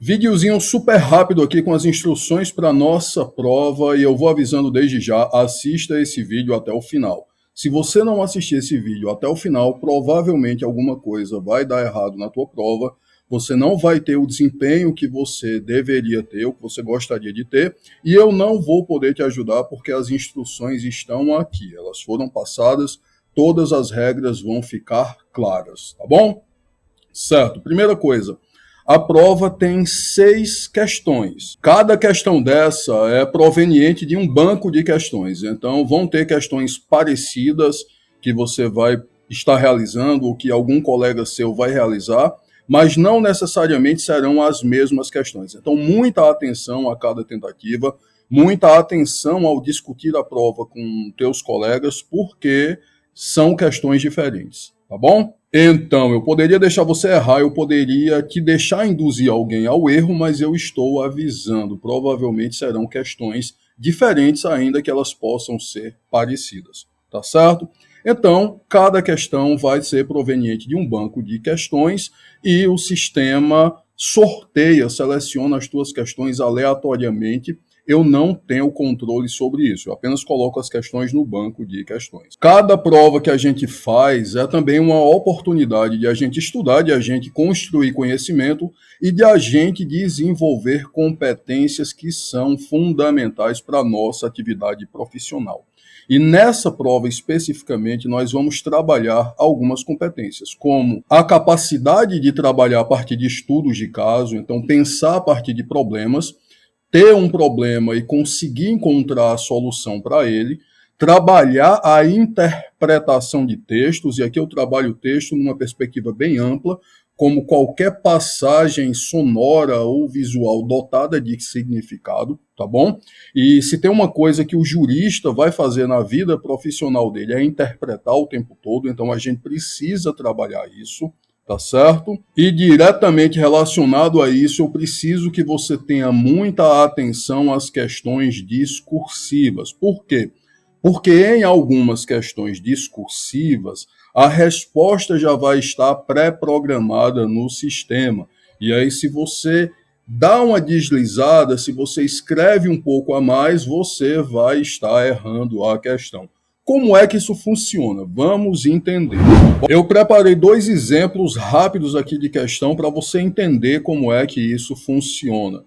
Videozinho super rápido aqui com as instruções para nossa prova e eu vou avisando desde já, assista esse vídeo até o final. Se você não assistir esse vídeo até o final, provavelmente alguma coisa vai dar errado na tua prova, você não vai ter o desempenho que você deveria ter, o que você gostaria de ter, e eu não vou poder te ajudar porque as instruções estão aqui, elas foram passadas, todas as regras vão ficar claras, tá bom? Certo, primeira coisa. A prova tem 6 questões. Cada questão dessa é proveniente de um banco de questões. Então, vão ter questões parecidas que você vai estar realizando ou que algum colega seu vai realizar, mas não necessariamente serão as mesmas questões. Então, muita atenção a cada tentativa, muita atenção ao discutir a prova com teus colegas, porque são questões diferentes, tá bom? Então, eu poderia deixar você errar, eu poderia te deixar induzir alguém ao erro, mas eu estou avisando. Provavelmente serão questões diferentes, ainda que elas possam ser parecidas, tá certo? Então, cada questão vai ser proveniente de um banco de questões e o sistema sorteia, seleciona as tuas questões aleatoriamente. Eu não tenho controle sobre isso, eu apenas coloco as questões no banco de questões. Cada prova que a gente faz é também uma oportunidade de a gente estudar, de a gente construir conhecimento e de a gente desenvolver competências que são fundamentais para a nossa atividade profissional. E nessa prova especificamente nós vamos trabalhar algumas competências, como a capacidade de trabalhar a partir de estudos de caso, então pensar a partir de problemas, ter um problema e conseguir encontrar a solução para ele, trabalhar a interpretação de textos, e aqui eu trabalho o texto numa perspectiva bem ampla, como qualquer passagem sonora ou visual dotada de significado, tá bom? E se tem uma coisa que o jurista vai fazer na vida profissional dele é interpretar o tempo todo, então a gente precisa trabalhar isso, tá certo? E diretamente relacionado a isso, eu preciso que você tenha muita atenção às questões discursivas. Por quê? Porque em algumas questões discursivas, a resposta já vai estar pré-programada no sistema. E aí, se você dá uma deslizada, se você escreve um pouco a mais, você vai estar errando a questão. Como é que isso funciona? Vamos entender. Eu preparei 2 exemplos rápidos aqui de questão para você entender como é que isso funciona.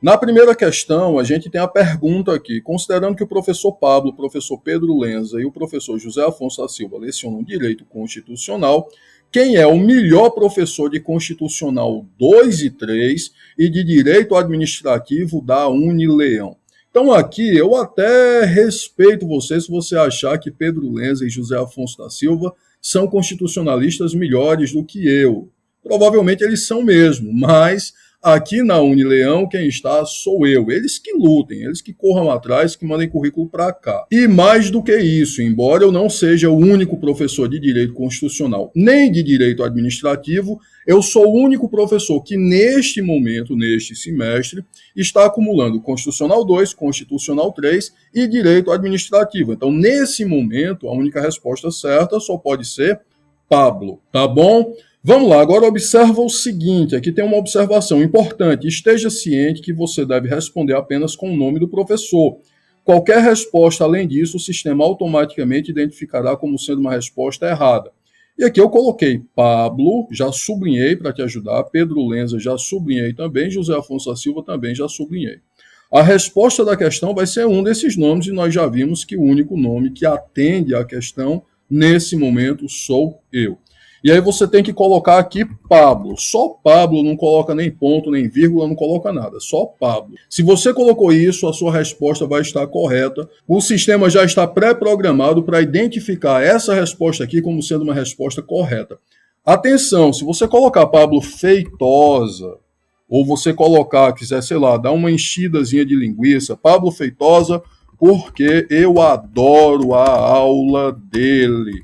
Na primeira questão, a gente tem a pergunta aqui, considerando que o professor Pablo, o professor Pedro Lenza e o professor José Afonso da Silva lecionam Direito Constitucional, quem é o melhor professor de Constitucional 2 e 3 e de Direito Administrativo da Unileão? Então aqui eu até respeito você se você achar que Pedro Lenza e José Afonso da Silva são constitucionalistas melhores do que eu. Provavelmente eles são mesmo, mas aqui na Unileão quem está sou eu. Eles que lutem, eles que corram atrás, que mandem currículo para cá. E mais do que isso, embora eu não seja o único professor de Direito Constitucional, nem de Direito Administrativo, eu sou o único professor que neste momento, neste semestre, está acumulando Constitucional 2, Constitucional 3 e Direito Administrativo. Então, nesse momento, a única resposta certa só pode ser Pablo, tá bom? Vamos lá, agora observa o seguinte, aqui tem uma observação importante, esteja ciente que você deve responder apenas com o nome do professor. Qualquer resposta além disso, o sistema automaticamente identificará como sendo uma resposta errada. E aqui eu coloquei Pablo, já sublinhei para te ajudar, Pedro Lenza já sublinhei também, José Afonso da Silva também já sublinhei. A resposta da questão vai ser um desses nomes e nós já vimos que o único nome que atende à questão nesse momento sou eu. E aí você tem que colocar aqui Pablo. Só Pablo, não coloca nem ponto, nem vírgula, não coloca nada. Só Pablo. Se você colocou isso, a sua resposta vai estar correta. O sistema já está pré-programado para identificar essa resposta aqui como sendo uma resposta correta. Atenção, se você colocar Pablo Feitosa, ou você colocar, quiser, sei lá, dar uma enchidazinha de linguiça, Pablo Feitosa, porque eu adoro a aula dele.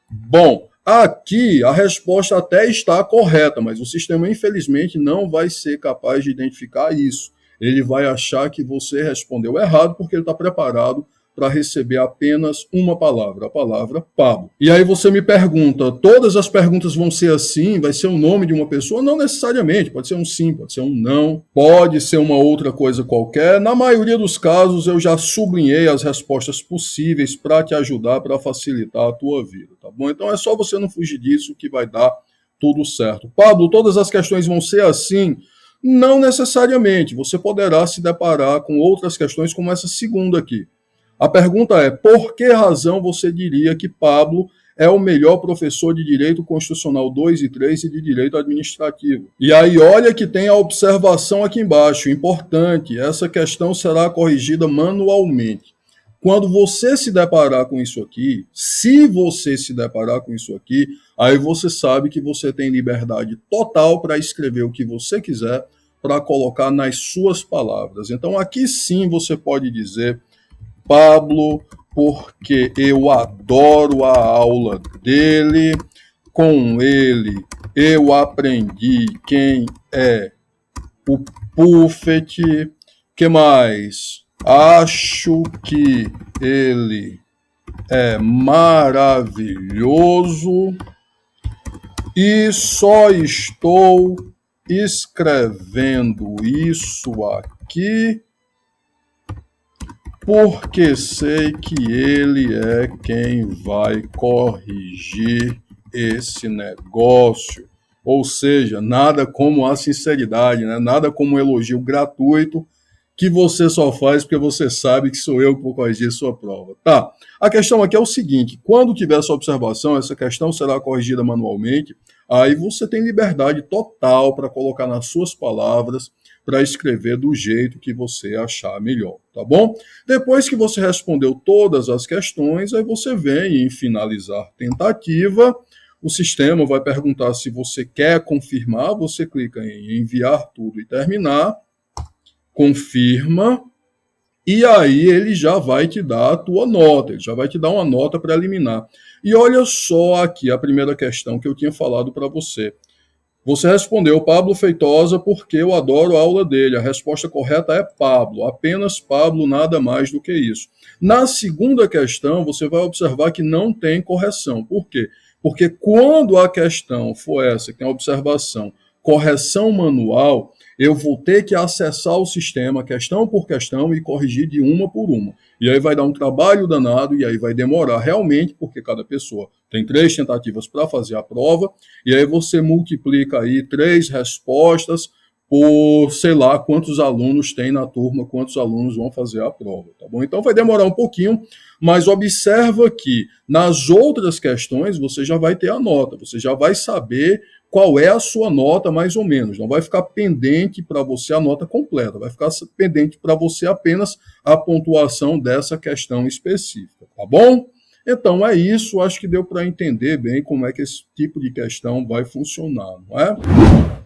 Bom, aqui a resposta até está correta, mas o sistema infelizmente não vai ser capaz de identificar isso. Ele vai achar que você respondeu errado porque ele está preparado para receber apenas uma palavra, a palavra Pablo. E aí você me pergunta, todas as perguntas vão ser assim? Vai ser o nome de uma pessoa? Não necessariamente, pode ser um sim, pode ser um não, pode ser uma outra coisa qualquer. Na maioria dos casos eu já sublinhei as respostas possíveis para te ajudar, para facilitar a tua vida, tá bom? Então é só você não fugir disso que vai dar tudo certo. Pablo, todas as questões vão ser assim? Não necessariamente, você poderá se deparar com outras questões como essa segunda aqui. A pergunta é, por que razão você diria que Pablo é o melhor professor de Direito Constitucional 2 e 3 e de Direito Administrativo? E aí olha que tem a observação aqui embaixo, importante, essa questão será corrigida manualmente. Quando você se deparar com isso aqui, se você se deparar com isso aqui, aí você sabe que você tem liberdade total para escrever o que você quiser, para colocar nas suas palavras. Então aqui sim você pode dizer, Pablo, porque eu adoro a aula dele, com ele eu aprendi quem é o Buffett, que mais? Acho que ele é maravilhoso e só estou escrevendo isso aqui porque sei que ele é quem vai corrigir esse negócio. Ou seja, nada como a sinceridade, né? Nada como um elogio gratuito que você só faz porque você sabe que sou eu que vou corrigir sua prova. Tá, a questão aqui é o seguinte, quando tiver essa observação, essa questão será corrigida manualmente, aí você tem liberdade total para colocar nas suas palavras, para escrever do jeito que você achar melhor, tá bom? Depois que você respondeu todas as questões, aí você vem em finalizar tentativa, o sistema vai perguntar se você quer confirmar, você clica em enviar tudo e terminar, confirma, e aí ele já vai te dar a tua nota, ele já vai te dar uma nota preliminar. E olha só aqui a primeira questão que eu tinha falado para você. Você respondeu Pablo Feitosa porque eu adoro a aula dele. A resposta correta é Pablo, apenas Pablo, nada mais do que isso. Na segunda questão, você vai observar que não tem correção. Por quê? Porque quando a questão for essa, que tem a observação, correção manual, eu vou ter que acessar o sistema questão por questão e corrigir de uma por uma. E aí vai dar um trabalho danado e aí vai demorar realmente, porque cada pessoa tem 3 tentativas para fazer a prova, e aí você multiplica aí 3 respostas por, sei lá, quantos alunos tem na turma, quantos alunos vão fazer a prova, tá bom? Então vai demorar um pouquinho, mas observa que nas outras questões você já vai ter a nota, você já vai saber qual é a sua nota, mais ou menos. Não vai ficar pendente para você a nota completa, vai ficar pendente para você apenas a pontuação dessa questão específica, tá bom? Então é isso, acho que deu para entender bem como é que esse tipo de questão vai funcionar, não é?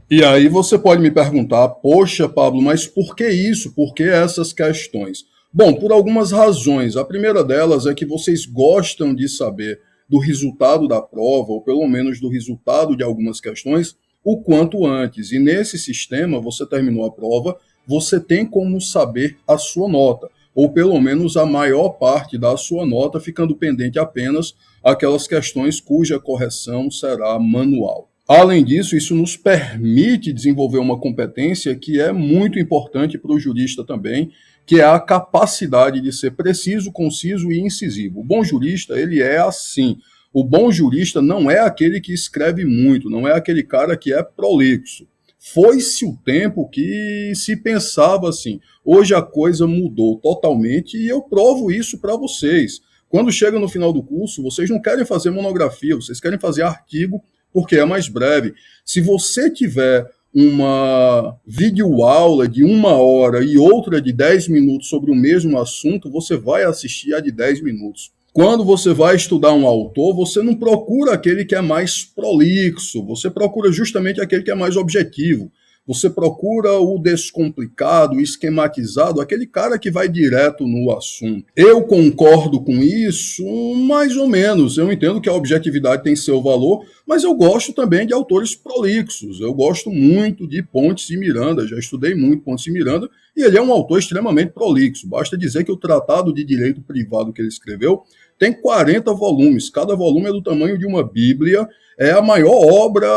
E aí você pode me perguntar, poxa, Pablo, mas por que isso? Por que essas questões? Bom, por algumas razões. A primeira delas é que vocês gostam de saber do resultado da prova, ou pelo menos do resultado de algumas questões, o quanto antes. E nesse sistema, você terminou a prova, você tem como saber a sua nota, ou pelo menos a maior parte da sua nota, ficando pendente apenas aquelas questões cuja correção será manual. Além disso, isso nos permite desenvolver uma competência que é muito importante para o jurista também, que é a capacidade de ser preciso, conciso e incisivo. O bom jurista, ele é assim. O bom jurista não é aquele que escreve muito, não é aquele cara que é prolixo. Foi-se o tempo que se pensava assim. Hoje a coisa mudou totalmente e eu provo isso para vocês. Quando chega no final do curso, vocês não querem fazer monografia, vocês querem fazer artigo porque é mais breve. Se você tiver uma videoaula de 1 hora e outra de 10 minutos sobre o mesmo assunto, você vai assistir a de 10 minutos. Quando você vai estudar um autor, você não procura aquele que é mais prolixo, você procura justamente aquele que é mais objetivo. Você procura o descomplicado, o esquematizado, aquele cara que vai direto no assunto. Eu concordo com isso, mais ou menos. Eu entendo que a objetividade tem seu valor, mas eu gosto também de autores prolixos. Eu gosto muito de Pontes e Miranda, já estudei muito Pontes e Miranda, e ele é um autor extremamente prolixo. Basta dizer que o Tratado de Direito Privado que ele escreveu tem 40 volumes, cada volume é do tamanho de uma Bíblia, é a maior obra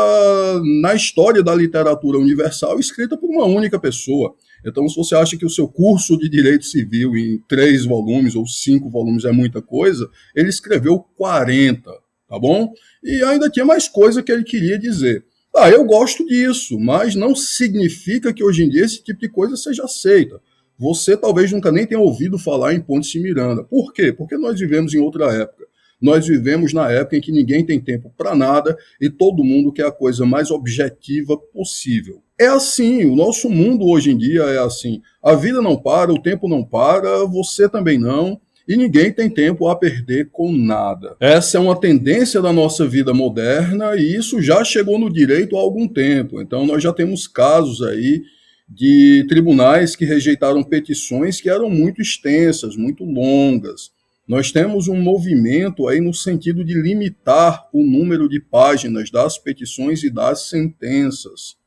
na história da literatura universal escrita por uma única pessoa. Então, se você acha que o seu curso de Direito Civil em 3 volumes ou 5 volumes é muita coisa, ele escreveu 40, tá bom? E ainda tinha mais coisa que ele queria dizer. Eu gosto disso, mas não significa que hoje em dia esse tipo de coisa seja aceita. Você talvez nunca nem tenha ouvido falar em Pontes de Miranda. Por quê? Porque nós vivemos em outra época. Nós vivemos na época em que ninguém tem tempo para nada e todo mundo quer a coisa mais objetiva possível. É assim, o nosso mundo hoje em dia é assim. A vida não para, o tempo não para, você também não, e ninguém tem tempo a perder com nada. Essa é uma tendência da nossa vida moderna e isso já chegou no direito há algum tempo. Então nós já temos casos aí de tribunais que rejeitaram petições que eram muito extensas, muito longas. Nós temos um movimento aí no sentido de limitar o número de páginas das petições e das sentenças.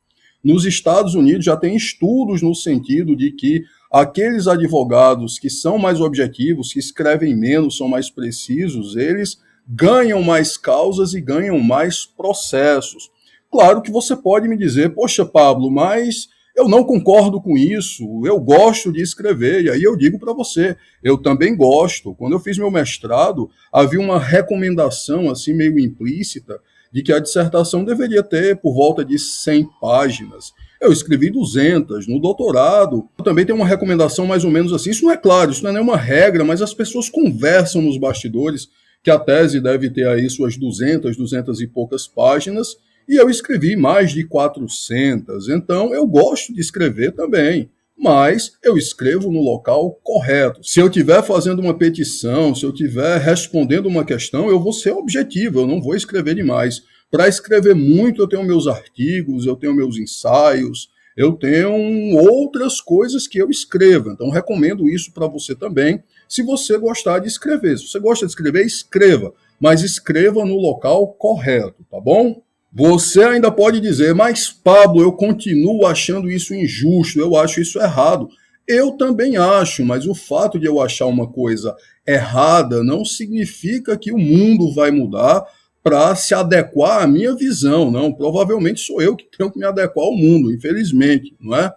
Nos Estados Unidos já tem estudos no sentido de que aqueles advogados que são mais objetivos, que escrevem menos, são mais precisos, eles ganham mais causas e ganham mais processos. Claro que você pode me dizer, poxa, Pablo, mas eu não concordo com isso, eu gosto de escrever, e aí eu digo para você, eu também gosto. Quando eu fiz meu mestrado, havia uma recomendação, assim, meio implícita, de que a dissertação deveria ter por volta de 100 páginas. Eu escrevi 200, no doutorado também tem uma recomendação mais ou menos assim, isso não é claro, isso não é nenhuma regra, mas as pessoas conversam nos bastidores que a tese deve ter aí suas 200, 200 e poucas páginas, e eu escrevi mais de 400, então eu gosto de escrever também, mas eu escrevo no local correto. Se eu estiver fazendo uma petição, se eu estiver respondendo uma questão, eu vou ser objetivo, eu não vou escrever demais. Para escrever muito, eu tenho meus artigos, eu tenho meus ensaios, eu tenho outras coisas que eu escrevo, então recomendo isso para você também, se você gostar de escrever. Se você gosta de escrever, escreva, mas escreva no local correto, tá bom? Você ainda pode dizer, mas Pablo, eu continuo achando isso injusto, eu acho isso errado. Eu também acho, mas o fato de eu achar uma coisa errada não significa que o mundo vai mudar para se adequar à minha visão, não. Provavelmente sou eu que tenho que me adequar ao mundo, infelizmente, não é?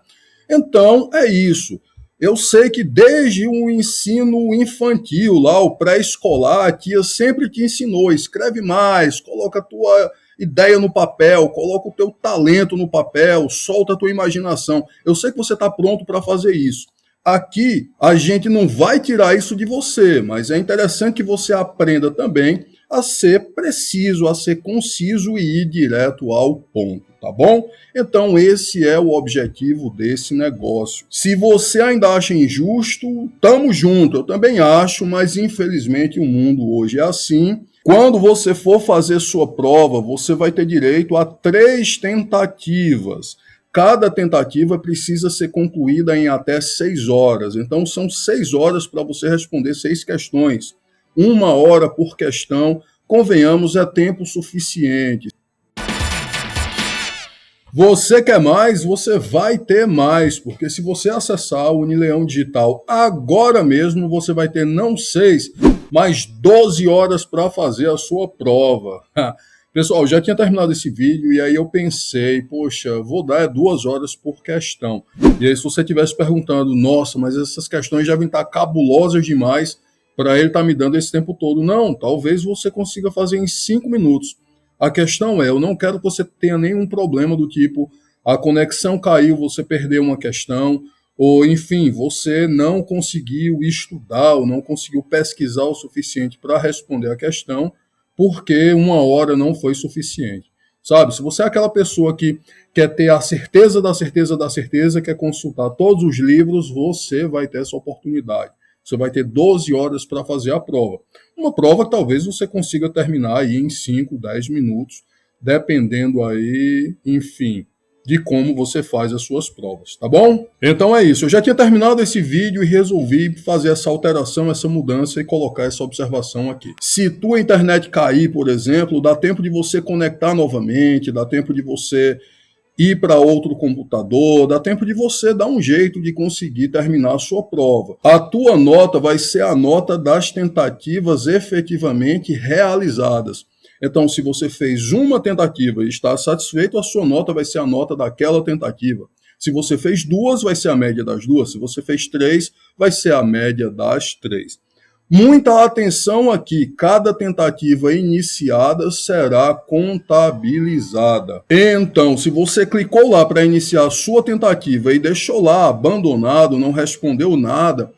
Então, é isso. Eu sei que desde o ensino infantil, lá, o pré-escolar, a tia sempre te ensinou, escreve mais, coloca a tua ideia no papel, coloca o teu talento no papel, solta a tua imaginação. Eu sei que você está pronto para fazer isso. Aqui, a gente não vai tirar isso de você, mas é interessante que você aprenda também a ser preciso, a ser conciso e ir direto ao ponto, tá bom? Então esse é o objetivo desse negócio. Se você ainda acha injusto, tamo junto, eu também acho, mas infelizmente o mundo hoje é assim. Quando você for fazer sua prova, você vai ter direito a 3 tentativas. Cada tentativa precisa ser concluída em até 6 horas. Então são 6 horas para você responder 6 questões. 1 hora por questão, convenhamos, é tempo suficiente. Você quer mais? Você vai ter mais, porque se você acessar o Unileão Digital agora mesmo, você vai ter não 6, mas 12 horas para fazer a sua prova. Pessoal, já tinha terminado esse vídeo e aí eu pensei, poxa, vou dar 2 horas por questão. E aí se você estivesse perguntando, nossa, mas essas questões já devem estar cabulosas demais, para ele estar me dando esse tempo todo. Não, talvez você consiga fazer em 5 minutos. A questão é, eu não quero que você tenha nenhum problema do tipo, a conexão caiu, você perdeu uma questão, ou enfim, você não conseguiu estudar, ou não conseguiu pesquisar o suficiente para responder a questão, porque 1 hora não foi suficiente. Sabe, se você é aquela pessoa que quer ter a certeza da certeza da certeza, quer consultar todos os livros, você vai ter essa oportunidade. Você vai ter 12 horas para fazer a prova. Uma prova que talvez você consiga terminar aí em 5, 10 minutos, dependendo aí, enfim, de como você faz as suas provas, tá bom? Então é isso, eu já tinha terminado esse vídeo e resolvi fazer essa alteração, essa mudança e colocar essa observação aqui. Se tua internet cair, por exemplo, dá tempo de você conectar novamente, dá tempo de você ir para outro computador, dá tempo de você dar um jeito de conseguir terminar a sua prova. A tua nota vai ser a nota das tentativas efetivamente realizadas. Então, se você fez uma tentativa e está satisfeito, a sua nota vai ser a nota daquela tentativa. Se você fez duas, vai ser a média das duas. Se você fez três, vai ser a média das três. Muita atenção aqui, cada tentativa iniciada será contabilizada. Então, se você clicou lá para iniciar a sua tentativa e deixou lá abandonado, não respondeu nada,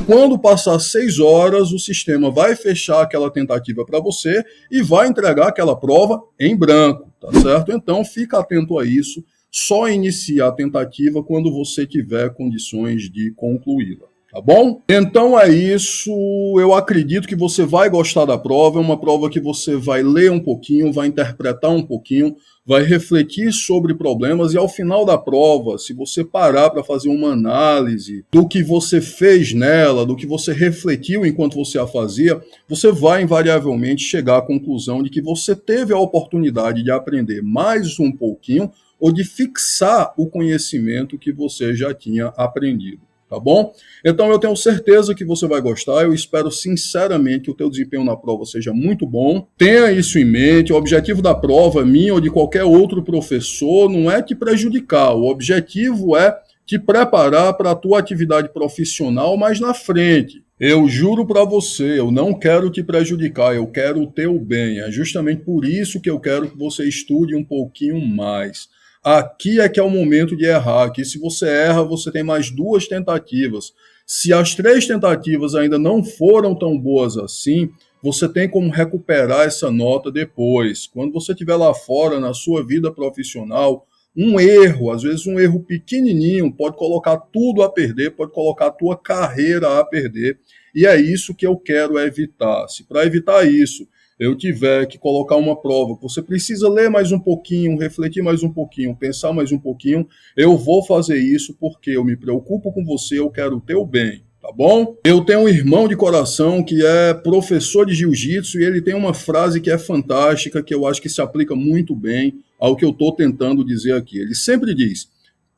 quando passar 6 horas, o sistema vai fechar aquela tentativa para você e vai entregar aquela prova em branco, tá certo? Então, fica atento a isso, só inicia a tentativa quando você tiver condições de concluí-la. Tá bom? Então é isso, eu acredito que você vai gostar da prova, é uma prova que você vai ler um pouquinho, vai interpretar um pouquinho, vai refletir sobre problemas e ao final da prova, se você parar para fazer uma análise do que você fez nela, do que você refletiu enquanto você a fazia, você vai invariavelmente chegar à conclusão de que você teve a oportunidade de aprender mais um pouquinho ou de fixar o conhecimento que você já tinha aprendido. Tá bom? Então eu tenho certeza que você vai gostar, eu espero sinceramente que o teu desempenho na prova seja muito bom. Tenha isso em mente, o objetivo da prova, minha ou de qualquer outro professor, não é te prejudicar, o objetivo é te preparar para a tua atividade profissional mais na frente. Eu juro para você, eu não quero te prejudicar, eu quero o teu bem, é justamente por isso que eu quero que você estude um pouquinho mais. Aqui é que é o momento de errar, que se você erra, você tem mais 2 tentativas. Se as 3 tentativas ainda não foram tão boas assim, você tem como recuperar essa nota depois. Quando você estiver lá fora, na sua vida profissional, um erro, às vezes um erro pequenininho, pode colocar tudo a perder, pode colocar a tua carreira a perder. E é isso que eu quero evitar. Se para evitar isso, eu tiver que colocar uma prova, você precisa ler mais um pouquinho, refletir mais um pouquinho, pensar mais um pouquinho, eu vou fazer isso porque eu me preocupo com você, eu quero o teu bem, tá bom? Eu tenho um irmão de coração que é professor de jiu-jitsu e ele tem uma frase que é fantástica, que eu acho que se aplica muito bem ao que eu estou tentando dizer aqui. Ele sempre diz: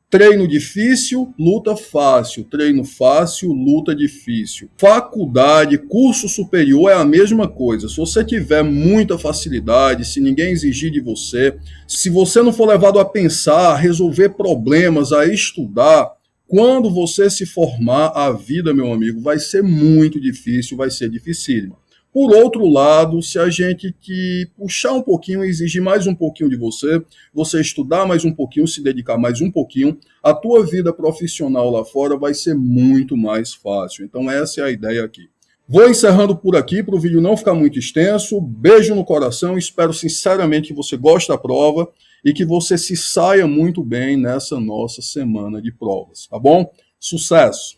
treino difícil, luta fácil. Treino fácil, luta difícil. Faculdade, curso superior é a mesma coisa. Se você tiver muita facilidade, se ninguém exigir de você, se você não for levado a pensar, a resolver problemas, a estudar, quando você se formar, a vida, meu amigo, vai ser muito difícil, vai ser dificílima. Por outro lado, se a gente te puxar um pouquinho, exigir mais um pouquinho de você, você estudar mais um pouquinho, se dedicar mais um pouquinho, a tua vida profissional lá fora vai ser muito mais fácil. Então essa é a ideia aqui. Vou encerrando por aqui para o vídeo não ficar muito extenso. Beijo no coração, espero sinceramente que você goste da prova e que você se saia muito bem nessa nossa semana de provas, tá bom? Sucesso!